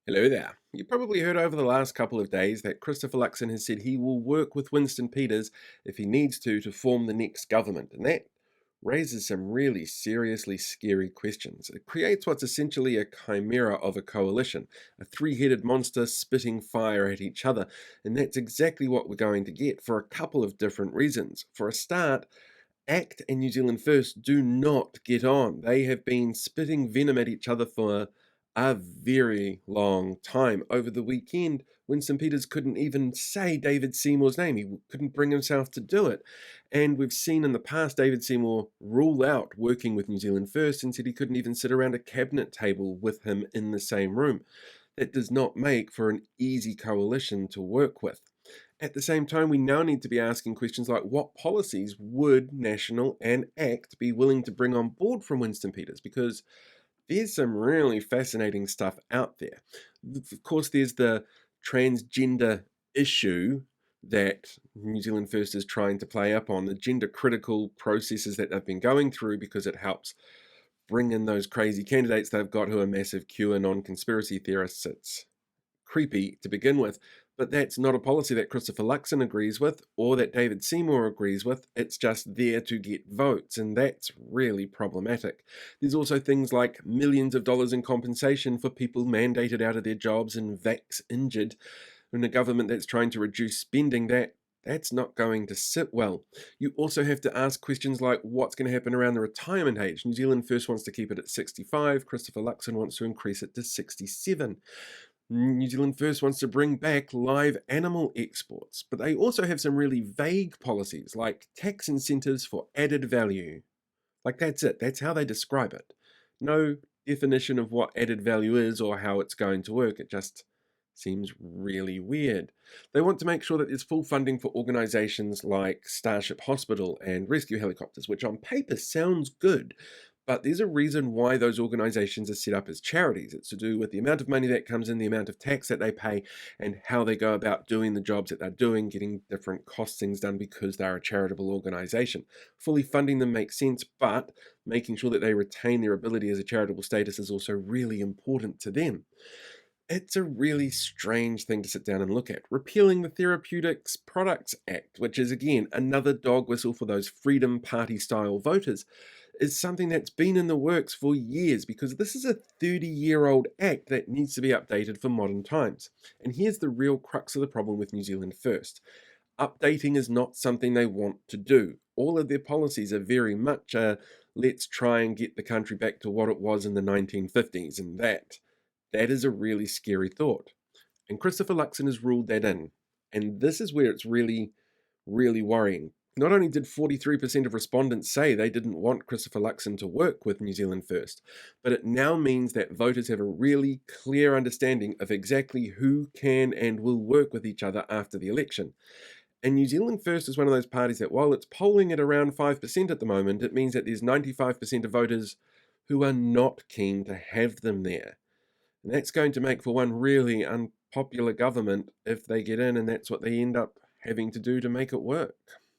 Hello there. You probably heard over the last couple of days that Christopher Luxon has said he will work with Winston Peters if he needs to form the next government, and that raises some really seriously scary questions. It creates what's essentially a chimera of a coalition, a three-headed monster spitting fire at each other, and that's exactly what we're going to get for a couple of different reasons. For a start, ACT and New Zealand First do not get on. They have been spitting venom at each other for a very long time. Over the weekend, Winston Peters couldn't even say David Seymour's name. He couldn't bring himself to do it. And we've seen in the past David Seymour rule out working with New Zealand First and said he couldn't even sit around a cabinet table with him in the same room. That does not make for an easy coalition to work with. At the same time, we now need to be asking questions like what policies would National and ACT be willing to bring on board from Winston Peters? Because there's some really fascinating stuff out there. Of course, there's the transgender issue that New Zealand First is trying to play up on, the gender critical processes that they've been going through because it helps bring in those crazy candidates they've got who are massive QAnon conspiracy theorists. It's creepy to begin with, but that's not a policy that Christopher Luxon agrees with or that David Seymour agrees with. It's just there to get votes, and that's really problematic. There's also things like millions of dollars in compensation for people mandated out of their jobs and vax injured in a government that's trying to reduce spending. That's not going to sit well. You also have to ask questions like what's going to happen around the retirement age. New Zealand First wants to keep it at 65. Christopher Luxon wants to increase it to 67. New Zealand First wants to bring back live animal exports, but they also have some really vague policies like tax incentives for added value. Like that's it, that's how they describe it. No definition of what added value is or how it's going to work. It just seems really weird. They want to make sure that there's full funding for organisations like Starship Hospital and rescue helicopters, which on paper sounds good, but there's a reason why those organisations are set up as charities. It's to do with the amount of money that comes in, the amount of tax that they pay, and how they go about doing the jobs that they're doing, getting different costings done because they're a charitable organisation. Fully funding them makes sense, but making sure that they retain their ability as a charitable status is also really important to them. It's a really strange thing to sit down and look at. Repealing the Therapeutics Products Act, which is again another dog whistle for those Freedom Party style voters, is something that's been in the works for years because this is a 30-year-old act that needs to be updated for modern times. And here's the real crux of the problem with New Zealand First. Updating is not something they want to do. All of their policies are very much let's try and get the country back to what it was in the 1950s, and that is a really scary thought. And Christopher Luxon has ruled that in. And this is where it's really, really worrying. Not only did 43% of respondents say they didn't want Christopher Luxon to work with New Zealand First, but it now means that voters have a really clear understanding of exactly who can and will work with each other after the election. And New Zealand First is one of those parties that, while it's polling at around 5% at the moment, it means that there's 95% of voters who are not keen to have them there. And that's going to make for one really unpopular government if they get in, and that's what they end up having to do to make it work.